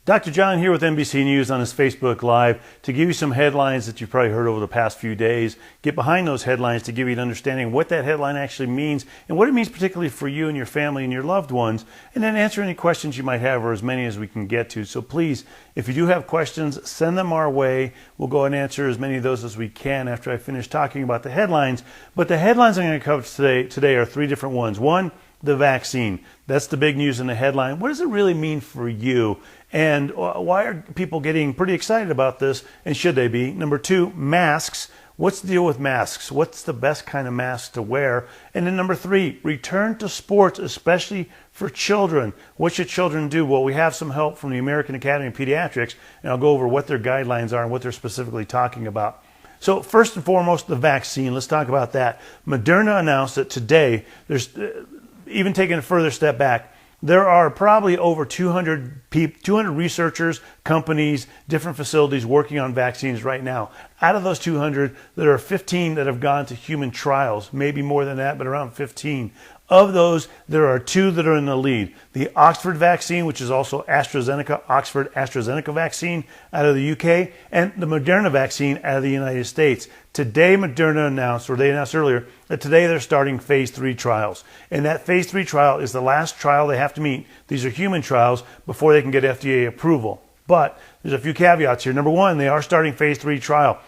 Dr. John here with NBC News on his Facebook Live to give you some headlines that you've probably heard over the past few days. Get behind those headlines to give you an understanding of what that headline actually means and what it means particularly for you and your family and your loved ones, and then answer any questions you might have, or as many as we can get to. So please, if you do have questions, send them our way. We'll go and answer as many of those as we can after I finish talking about the headlines. But the headlines I'm going to cover today are three different ones. One, the vaccine. That's the big news in the headline. What does it really mean for you? And why are people getting pretty excited about this? And should they be? Number two, masks. What's the deal with masks? What's the best kind of mask to wear? And then number three, return to sports, especially for children. What should children do? Well, we have some help from the American Academy of Pediatrics, and I'll go over what their guidelines are and what they're specifically talking about. So first and foremost, the vaccine. Let's talk about that. Moderna announced that today, there's even taking a further step back, there are probably over 200 researchers, companies, different facilities working on vaccines right now. Out of those 200, there are 15 that have gone to human trials, maybe more than that, but around 15. Of those, there are two that are in the lead. The Oxford vaccine, which is also Oxford AstraZeneca vaccine out of the UK, and the Moderna vaccine out of the United States. Today, Moderna announced, or they announced earlier, that today they're starting phase 3 trials. And that phase 3 trial is the last trial they have to meet. These are human trials before they can get FDA approval. But there's a few caveats here. Number one, they are starting phase 3 trial.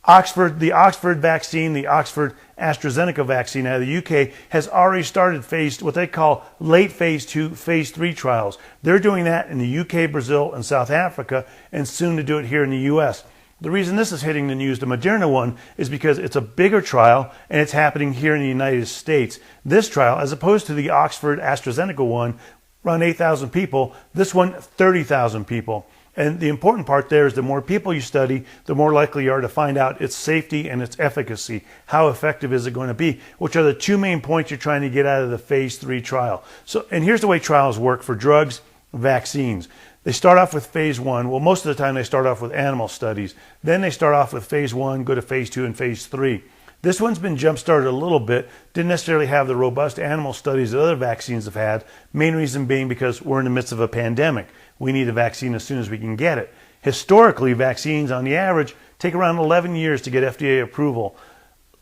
The Oxford vaccine, the Oxford AstraZeneca vaccine out of the UK has already started what they call late phase 2, phase 3 trials. They're doing that in the UK, Brazil, and South Africa, and soon to do it here in the US. The reason this is hitting the news, the Moderna one, is because it's a bigger trial and it's happening here in the United States. This trial, as opposed to the Oxford AstraZeneca one, around 8,000 people, this one, 30,000 people. And the important part there is the more people you study, the more likely you are to find out its safety and its efficacy. How effective is it going to be? Which are the two main points you're trying to get out of the phase 3 trial. And here's the way trials work for drugs, vaccines. They start off with phase 1. Well, most of the time they start off with animal studies. Then they start off with phase 1, go to phase 2 and phase 3. This one's been jump-started a little bit. Didn't necessarily have the robust animal studies that other vaccines have had. Main reason being because we're in the midst of a pandemic. We need a vaccine as soon as we can get it. Historically, vaccines on the average take around 11 years to get FDA approval.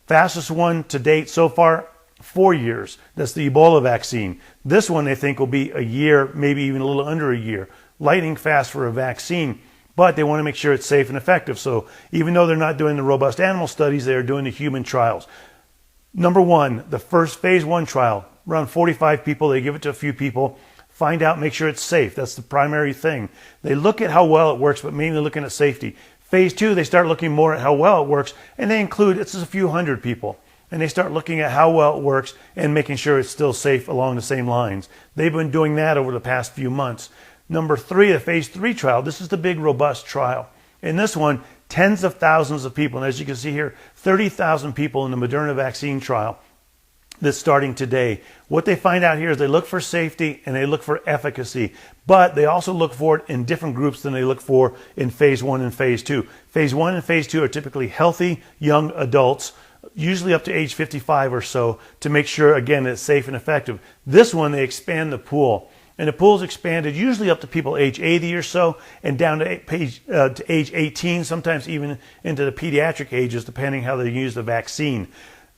Fastest one to date so far, 4 years. That's the Ebola vaccine. This one they think will be a year, maybe even a little under a year. Lightning fast for a vaccine. But they want to make sure it's safe and effective. So even though they're not doing the robust animal studies, they are doing the human trials. Number one, the first phase 1 trial, around 45 people. They give it to a few people. Find out, make sure it's safe. That's the primary thing. They look at how well it works, but mainly looking at safety. Phase 2, they start looking more at how well it works, and they include, it's just a few hundred people. And they start looking at how well it works and making sure it's still safe along the same lines. They've been doing that over the past few months. Number 3, the phase 3 trial. This is the big, robust trial. In this one, tens of thousands of people, and as you can see here, 30,000 people in the Moderna vaccine trial that's starting today. What they find out here is they look for safety and they look for efficacy, but they also look for it in different groups than they look for in phase 1 and phase 2. Phase 1 and phase 2 are typically healthy young adults, usually up to age 55 or so, to make sure, again, it's safe and effective. This one, they expand the pool. And the pool's expanded usually up to people age 80 or so and down to age 18, sometimes even into the pediatric ages, depending how they use the vaccine.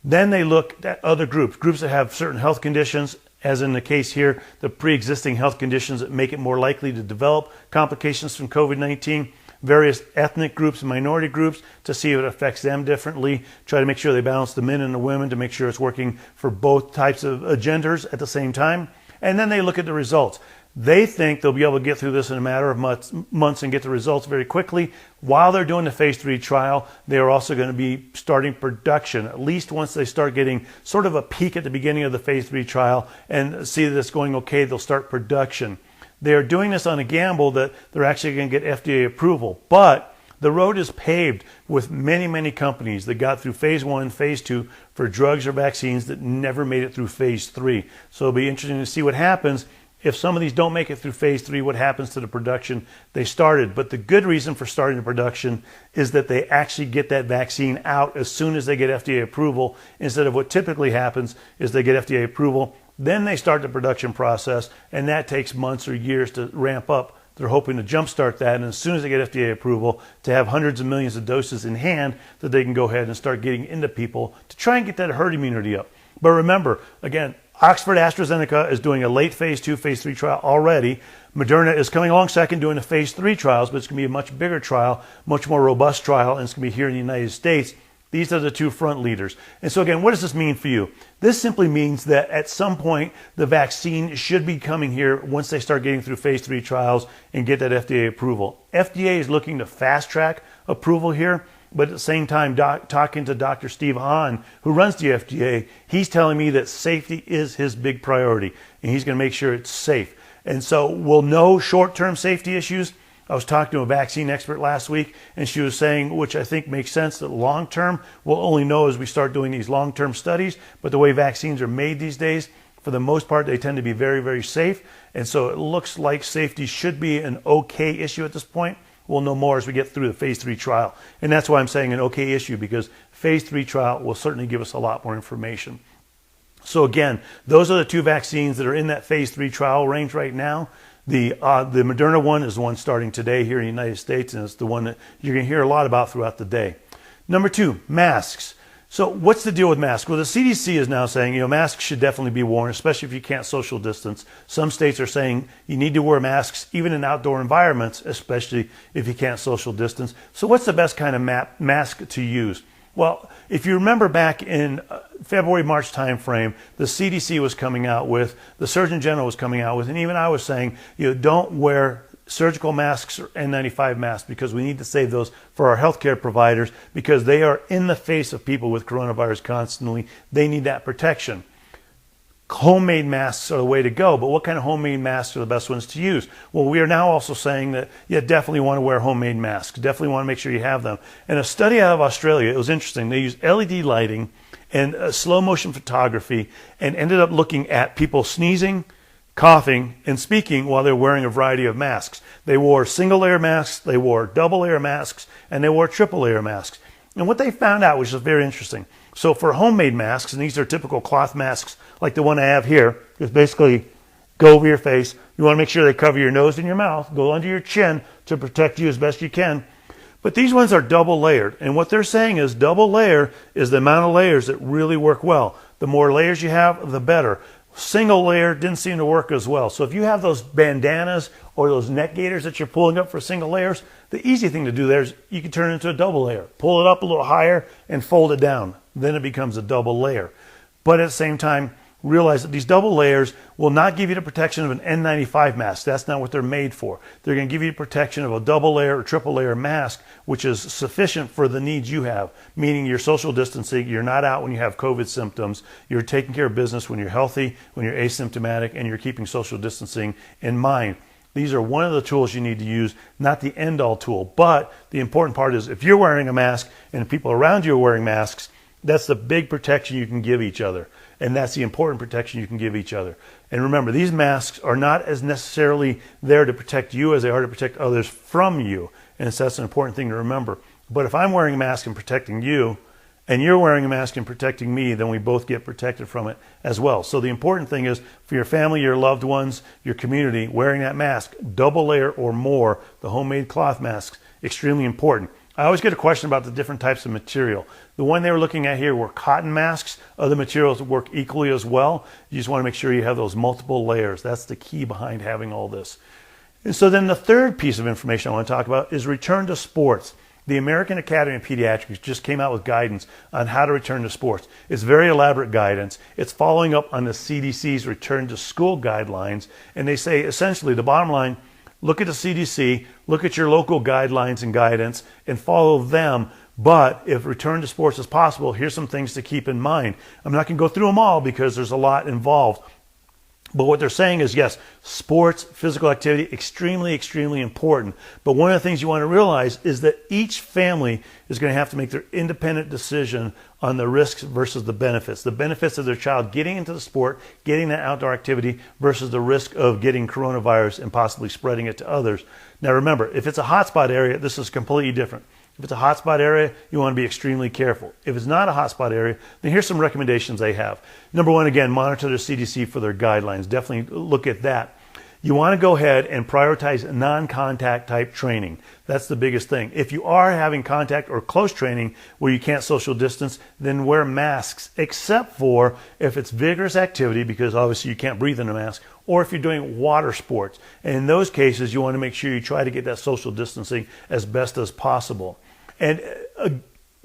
Then they look at other groups that have certain health conditions, as in the case here, the pre-existing health conditions that make it more likely to develop complications from COVID-19, various ethnic groups and minority groups to see if it affects them differently, try to make sure they balance the men and the women to make sure it's working for both types of genders at the same time. And then they look at the results. They think they'll be able to get through this in a matter of months and get the results very quickly. While they're doing the phase 3 trial, they are also going to be starting production. At least once they start getting sort of a peek at the beginning of the phase 3 trial and see that it's going okay, they'll start production. They are doing this on a gamble that they're actually going to get FDA approval. But the road is paved with many, many companies that got through phase 1, phase 2 for drugs or vaccines that never made it through phase 3. So it'll be interesting to see what happens. If some of these don't make it through phase 3, what happens to the production they started? But the good reason for starting the production is that they actually get that vaccine out as soon as they get FDA approval, instead of what typically happens is they get FDA approval, Then they start the production process, and that takes months or years to ramp up. They're hoping to jumpstart that, and as soon as they get FDA approval, to have hundreds of millions of doses in hand that they can go ahead and start getting into people to try and get that herd immunity up. But remember, again, Oxford AstraZeneca is doing a late phase 2, phase 3 trial already. Moderna is coming along second doing the phase 3 trials, but it's going to be a much bigger trial, much more robust trial, and it's going to be here in the United States. These are the two front leaders. And so again, what does this mean for you? This simply means that at some point, the vaccine should be coming here once they start getting through phase 3 trials and get that FDA approval. FDA is looking to fast track approval here, but at the same time, talking to Dr. Steve Hahn, who runs the FDA, he's telling me that safety is his big priority, and he's going to make sure it's safe. And so we'll know short-term safety issues. I was talking to a vaccine expert last week, and she was saying, which I think makes sense, that long-term we'll only know as we start doing these long-term studies. But the way vaccines are made these days, for the most part, they tend to be very, very safe. And so it looks like safety should be an okay issue at this point. We'll know more as we get through the phase 3 trial. And that's why I'm saying an okay issue, because phase 3 trial will certainly give us a lot more information. So again, those are the two vaccines that are in that phase 3 trial range right now. The Moderna one is the one starting today here in the United States, and it's the one that you're going to hear a lot about throughout the day. Number 2, masks. So what's the deal with masks? Well, the CDC is now saying, masks should definitely be worn, especially if you can't social distance. Some states are saying you need to wear masks even in outdoor environments, especially if you can't social distance. So what's the best kind of mask to use? Well, if you remember back in February, March timeframe, the CDC was coming out with, the Surgeon General was coming out with, and even I was saying, don't wear surgical masks or N95 masks, because we need to save those for our healthcare providers, because they are in the face of people with coronavirus constantly. They need that protection. Homemade masks are the way to go, but what kind of homemade masks are the best ones to use? Well, we are now also saying that you definitely want to wear homemade masks. Definitely want to make sure you have them. And a study out of Australia, it was interesting. They used LED lighting and slow motion photography and ended up looking at people sneezing, coughing, and speaking while they're wearing a variety of masks. They wore single layer masks, they wore double layer masks, and they wore triple layer masks. And what they found out, which is very interesting, so for homemade masks, and these are typical cloth masks like the one I have here, just basically go over your face. You want to make sure they cover your nose and your mouth, go under your chin to protect you as best you can. But these ones are double layered, and what they're saying is double layer is the amount of layers that really work well. The more layers you have, the better. Single layer didn't seem to work as well. So if you have those bandanas or those neck gaiters that you're pulling up for single layers, the easy thing to do there is you can turn it into a double layer. Pull it up a little higher and fold it down. Then it becomes a double layer. But at the same time, realize that these double layers will not give you the protection of an N95 mask. That's not what they're made for. They're going to give you the protection of a double layer or triple layer mask, which is sufficient for the needs you have, meaning you're social distancing, you're not out when you have COVID symptoms, you're taking care of business when you're healthy, when you're asymptomatic, and you're keeping social distancing in mind. These are one of the tools you need to use, not the end-all tool. But the important part is if you're wearing a mask and people around you are wearing masks, that's the big protection you can give each other. And that's the important protection you can give each other. And remember, these masks are not as necessarily there to protect you as they are to protect others from you. And so that's an important thing to remember. But if I'm wearing a mask and protecting you, and you're wearing a mask and protecting me, then we both get protected from it as well. So the important thing is for your family, your loved ones, your community, wearing that mask, double layer or more, the homemade cloth masks, extremely important. I always get a question about the different types of material. The one they were looking at here were cotton masks. Other materials work equally as well. You just want to make sure you have those multiple layers. That's the key behind having all this. And so then the third piece of information I want to talk about is return to sports. The American Academy of Pediatrics just came out with guidance on how to return to sports. It's very elaborate guidance. It's following up on the CDC's return to school guidelines. And they say essentially the bottom line, look at the CDC, look at your local guidelines and guidance, and follow them. But if return to sports is possible, here's some things to keep in mind. I'm not going to go through them all because there's a lot involved. But what they're saying is, yes, sports, physical activity, extremely, extremely important. But one of the things you want to realize is that each family is going to have to make their independent decision on the risks versus the benefits. The benefits of their child getting into the sport, getting that outdoor activity versus the risk of getting coronavirus and possibly spreading it to others. Now remember, if it's a hotspot area, this is completely different. If it's a hotspot area, you want to be extremely careful. If it's not a hotspot area, then here's some recommendations they have. Number one, again, monitor their CDC for their guidelines. Definitely look at that. You want to go ahead and prioritize non-contact type training. That's the biggest thing. If you are having contact or close training where you can't social distance, then wear masks, except for if it's vigorous activity, because obviously you can't breathe in a mask, or if you're doing water sports. And in those cases, you want to make sure you try to get that social distancing as best as possible. And a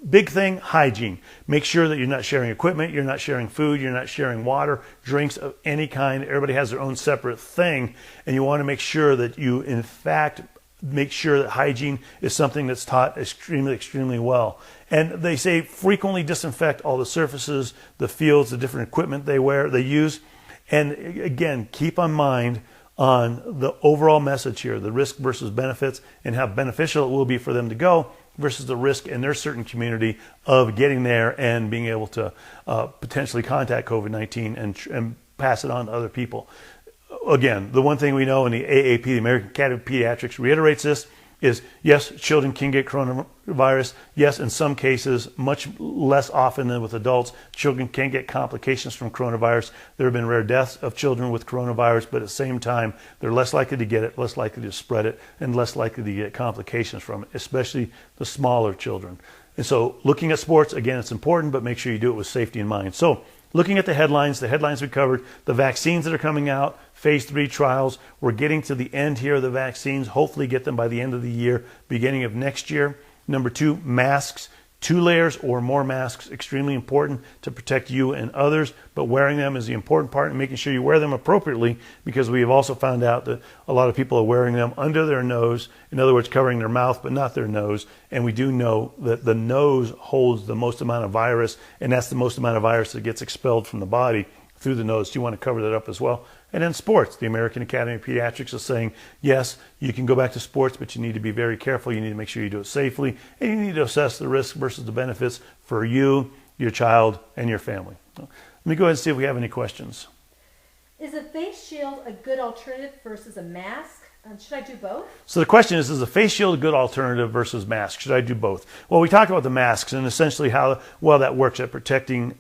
big thing, hygiene. Make sure that you're not sharing equipment, you're not sharing food, you're not sharing water, drinks of any kind. Everybody has their own separate thing, and you want to make sure that you, in fact, make sure that hygiene is something that's taught extremely, extremely well. And they say frequently disinfect all the surfaces, the fields, the different equipment they use. And again, keep in mind on the overall message here, the risk versus benefits, and how beneficial it will be for them to go versus the risk in their certain community of getting there and being able to potentially contact COVID-19 and pass it on to other people. Again, the one thing we know in the AAP, the American Academy of Pediatrics, reiterates this, is yes, children can get coronavirus. Yes, in some cases, much less often than with adults, children can get complications from coronavirus. There have been rare deaths of children with coronavirus, but at the same time, they're less likely to get it, less likely to spread it, and less likely to get complications from it, especially the smaller children. And so looking at sports, again, it's important, but make sure you do it with safety in mind. So looking at the headlines we covered, the vaccines that are coming out, phase 3 trials. We're getting to the end here of the vaccines. Hopefully get them by the end of the year, beginning of next year. Number 2, masks. 2 layers or more masks, extremely important to protect you and others, but wearing them is the important part, and making sure you wear them appropriately, because we have also found out that a lot of people are wearing them under their nose, in other words, covering their mouth but not their nose, and we do know that the nose holds the most amount of virus, and that's the most amount of virus that gets expelled from the body through the nose. So you want to cover that up as well. And then sports, the American Academy of Pediatrics is saying, yes, you can go back to sports, but you need to be very careful. You need to make sure you do it safely, and you need to assess the risk versus the benefits for you, your child, and your family. Let me go ahead and see if we have any questions. Is a face shield a good alternative versus a mask? Should I do both? So the question is a face shield a good alternative versus mask? Should I do both? Well, we talked about the masks and essentially how well that works at protecting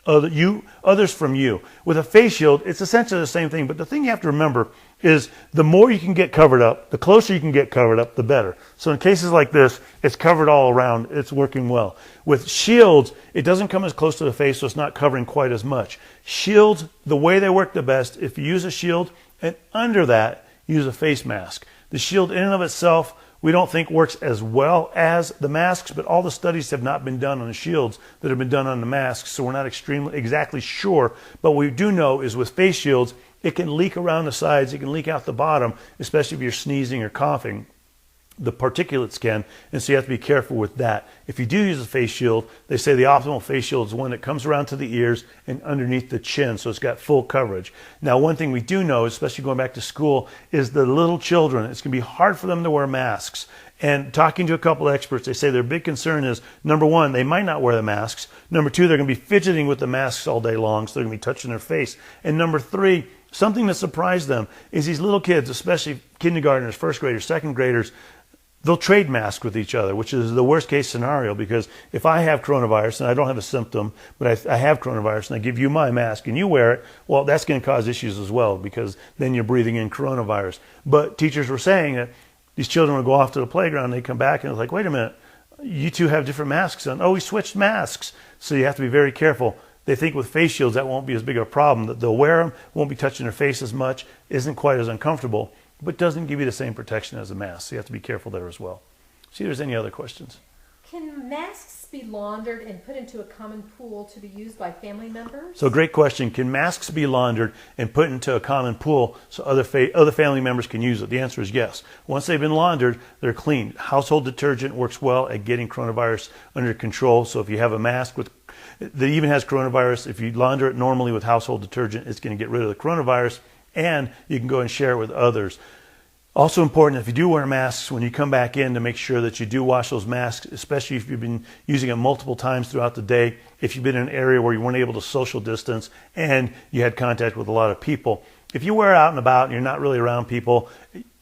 others from you. With a face shield, it's essentially the same thing, but the thing you have to remember is the more you can get covered up, the closer you can get covered up, the better. So in cases like this, it's covered all around, it's working well. With shields, it doesn't come as close to the face, so it's not covering quite as much. Shields, the way they work the best, if you use a shield, and under that, use a face mask. The shield in and of itself, we don't think works as well as the masks, but all the studies have not been done on the shields that have been done on the masks, so we're not exactly sure. But what we do know is with face shields, it can leak around the sides, it can leak out the bottom, especially if you're sneezing or coughing. The particulates can, and so you have to be careful with that. If you do use a face shield, they say the optimal face shield is one that comes around to the ears and underneath the chin, so it's got full coverage. Now, one thing we do know, especially going back to school, is the little children, it's going to be hard for them to wear masks. And talking to a couple of experts, they say their big concern is, number one, they might not wear the masks. Number two, they're going to be fidgeting with the masks all day long, so they're going to be touching their face. And number three, something that surprised them is these little kids, especially kindergartners, first graders, second graders, they'll trade masks with each other, which is the worst case scenario, because if I have coronavirus and I don't have a symptom, but I have coronavirus and I give you my mask and you wear it, well, that's going to cause issues as well, because then you're breathing in coronavirus. But teachers were saying that these children would go off to the playground, they come back and it's like, wait a minute, you two have different masks on. Oh, we switched masks. So you have to be very careful. They think with face shields that won't be as big of a problem, that they'll wear them, won't be touching their face as much, isn't quite as uncomfortable, but doesn't give you the same protection as a mask. So you have to be careful there as well. See if there's any other questions. Can masks be laundered and put into a common pool to be used by family members? So great question. Can masks be laundered and put into a common pool so other family members can use it? The answer is yes. Once they've been laundered, they're clean. Household detergent works well at getting coronavirus under control. So if you have a mask that even has coronavirus, if you launder it normally with household detergent, it's going to get rid of the coronavirus, and you can go and share it with others. Also important, if you do wear masks, when you come back in, to make sure that you do wash those masks, especially if you've been using them multiple times throughout the day, if you've been in an area where you weren't able to social distance and you had contact with a lot of people. If you wear out and about and you're not really around people,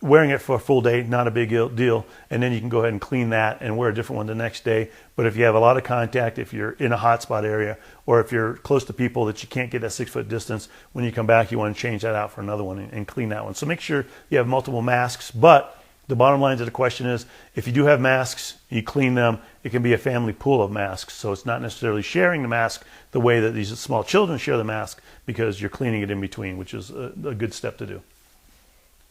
wearing it for a full day, not a big deal, and then you can go ahead and clean that and wear a different one the next day. But if you have a lot of contact, if you're in a hotspot area, or if you're close to people that you can't get that 6 foot distance, when you come back, you want to change that out for another one and clean that one. So make sure you have multiple masks. But the bottom line to the question is, if you do have masks, you clean them, it can be a family pool of masks. So it's not necessarily sharing the mask the way that these small children share the mask, because you're cleaning it in between, which is a good step to do.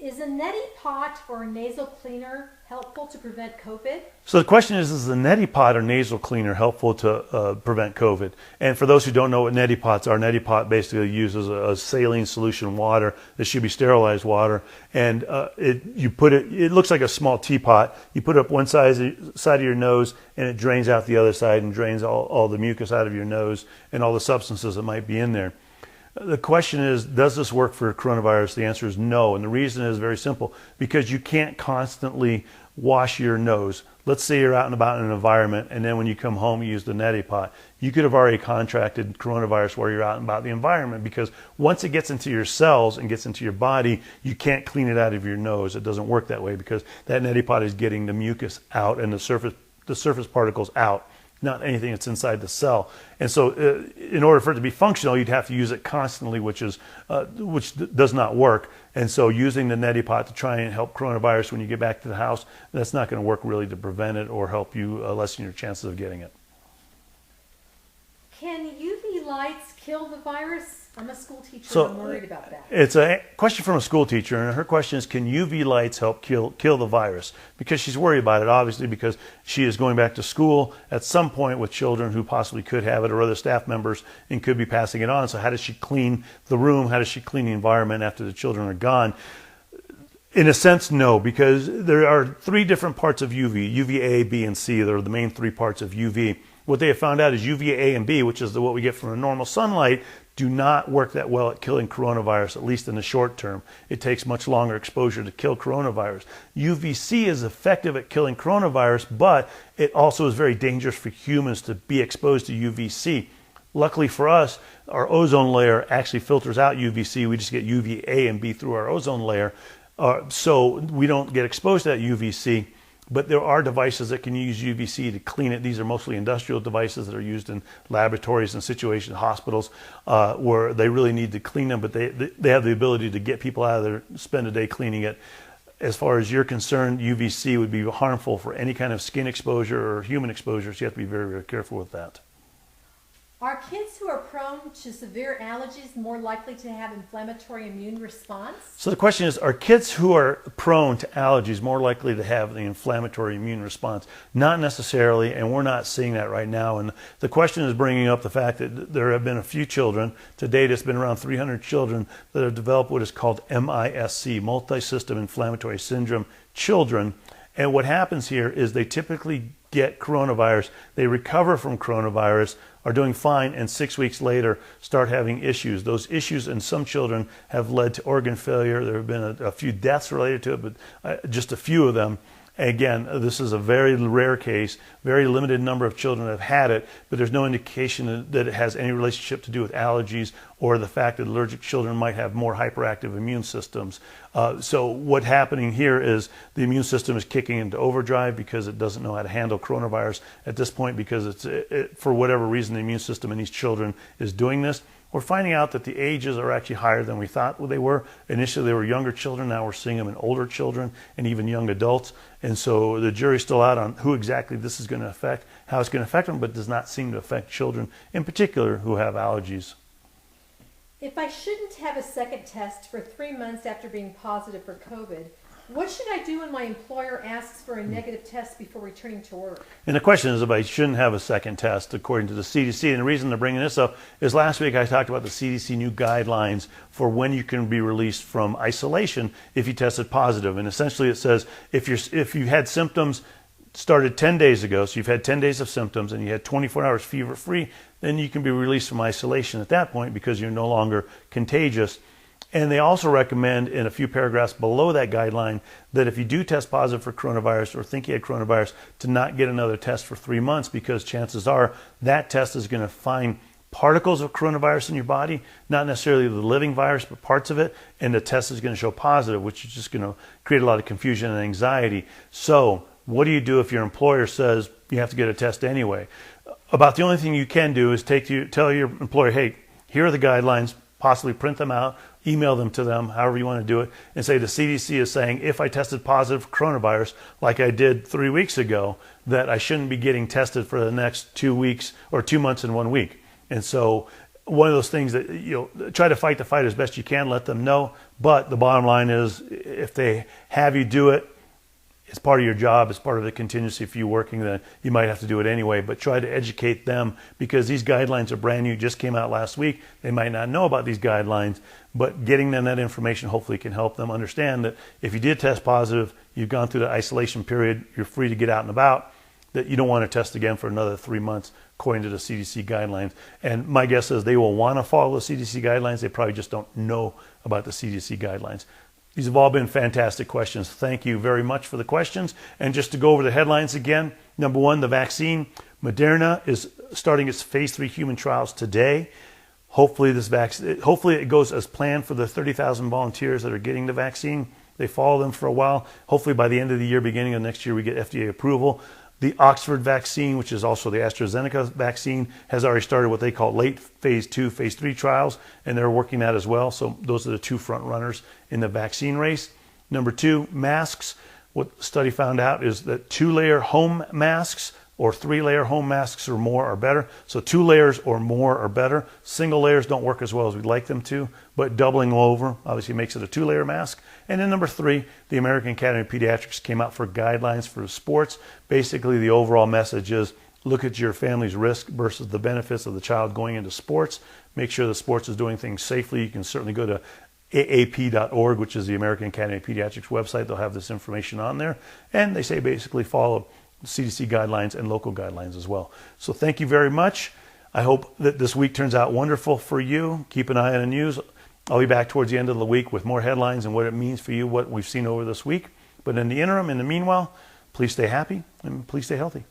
Is a neti pot or a nasal cleaner helpful to prevent COVID? So the question is a neti pot or nasal cleaner helpful to prevent COVID? And for those who don't know what neti pots are, neti pot basically uses a saline solution water. This should be sterilized water. And it looks like a small teapot. You put it up one side of your nose, and it drains out the other side and drains all the mucus out of your nose and all the substances that might be in there. The question is, does this work for coronavirus? The answer is no. And the reason is very simple, because you can't constantly wash your nose. Let's say you're out and about in an environment, and then when you come home, you use the neti pot. You could have already contracted coronavirus while you're out and about the environment, because once it gets into your cells and gets into your body, you can't clean it out of your nose. It doesn't work that way, because that neti pot is getting the mucus out and the surface particles out, not anything that's inside the cell. And so in order for it to be functional, you'd have to use it constantly, which does not work. And so using the neti pot to try and help coronavirus when you get back to the house, that's not going to work really to prevent it or help you lessen your chances of getting it. Can UV lights kill the virus? I'm a school teacher, So and I'm worried about that. It's a question from a school teacher, and her question is, can UV lights help kill the virus? Because she's worried about it, obviously, because she is going back to school at some point with children who possibly could have it, or other staff members, and could be passing it on. So how does she clean the room? How does she clean the environment after the children are gone? In a sense, no, because there are 3 different parts of UV, UVA, B, and C. They're the main 3 parts of UV. What they have found out is UVA and B, which is what we get from the normal sunlight, do not work that well at killing coronavirus, at least in the short term. It takes much longer exposure to kill coronavirus. UVC is effective at killing coronavirus, but it also is very dangerous for humans to be exposed to UVC. Luckily for us, our ozone layer actually filters out UVC. We just get UVA and B through our ozone layer, so we don't get exposed to that UVC. But there are devices that can use UVC to clean it. These are mostly industrial devices that are used in laboratories and situations, hospitals, where they really need to clean them, but they have the ability to get people out of there, spend a day cleaning it. As far as you're concerned, UVC would be harmful for any kind of skin exposure or human exposure, so you have to be very, very careful with that. Are kids who are prone to severe allergies more likely to have inflammatory immune response? So the question is, are kids who are prone to allergies more likely to have the inflammatory immune response? Not necessarily, and we're not seeing that right now. And the question is bringing up the fact that there have been a few children, to date it's been around 300 children, that have developed what is called MISC, multi-system inflammatory syndrome, children. And what happens here is they typically get coronavirus, they recover from coronavirus, are doing fine, and 6 weeks later start having issues. Those issues in some children have led to organ failure. There have been a few deaths related to it, but just a few of them. Again, this is a very rare case, very limited number of children have had it, but there's no indication that it has any relationship to do with allergies or the fact that allergic children might have more hyperactive immune systems. So what's happening here is the immune system is kicking into overdrive because it doesn't know how to handle coronavirus at this point, because for whatever reason the immune system in these children is doing this. We're finding out that the ages are actually higher than we thought they were. Initially, they were younger children. Now we're seeing them in older children and even young adults. And so the jury's still out on who exactly this is going to affect, how it's going to affect them, but does not seem to affect children in particular who have allergies. If I shouldn't have a second test for 3 months after being positive for COVID, what should I do when my employer asks for a negative test before returning to work? And the question is if I shouldn't have a second test, according to the CDC. And the reason they're bringing this up is last week I talked about the CDC new guidelines for when you can be released from isolation if you tested positive. And essentially it says if you had symptoms started 10 days ago, so you've had 10 days of symptoms and you had 24 hours fever-free, then you can be released from isolation at that point because you're no longer contagious. And they also recommend in a few paragraphs below that guideline that if you do test positive for coronavirus or think you had coronavirus, to not get another test for 3 months, because chances are that test is going to find particles of coronavirus in your body, not necessarily the living virus, but parts of it, and the test is going to show positive, which is just going to create a lot of confusion and anxiety. So what do you do if your employer says you have to get a test anyway? About the only thing you can do is tell your employer, hey, here are the guidelines, possibly print them out, email them to them, however you want to do it, and say the CDC is saying if I tested positive for coronavirus, like I did 3 weeks ago, that I shouldn't be getting tested for the next 2 weeks or 2 months and 1 week. And so one of those things that, try to fight the fight as best you can, let them know. But the bottom line is, if they have you do it, it's part of your job, it's part of the contingency for you working, then you might have to do it anyway. But try to educate them, because these guidelines are brand new, just came out last week. They might not know about these guidelines, but getting them that information hopefully can help them understand that if you did test positive, you've gone through the isolation period, you're free to get out and about, that you don't want to test again for another 3 months according to the CDC guidelines. And my guess is they will want to follow the CDC guidelines. They probably just don't know about the CDC guidelines. These have all been fantastic questions. Thank you very much for the questions. And just to go over the headlines again, number one, the vaccine. Moderna is starting its phase 3 human trials today. Hopefully it goes as planned for the 30,000 volunteers that are getting the vaccine. They follow them for a while. Hopefully by the end of the year, beginning of next year, we get FDA approval. The Oxford vaccine, which is also the AstraZeneca vaccine, has already started what they call late phase 2, phase 3 trials, and they're working that as well. So those are the two front runners in the vaccine race. Number two, masks. What the study found out is that 2-layer home masks or 3-layer home masks or more are better. So 2 layers or more are better. Single layers don't work as well as we'd like them to, but doubling over obviously makes it a 2-layer mask. And then number 3, the American Academy of Pediatrics came out for guidelines for sports. Basically, the overall message is look at your family's risk versus the benefits of the child going into sports. Make sure the sports is doing things safely. You can certainly go to aap.org, which is the American Academy of Pediatrics website. They'll have this information on there. And they say basically follow CDC guidelines and local guidelines as well. So thank you very much. I hope that this week turns out wonderful for you. Keep an eye on the news. I'll be back towards the end of the week with more headlines and what it means for you, what we've seen over this week. But in the interim, in the meanwhile, please stay happy and please stay healthy.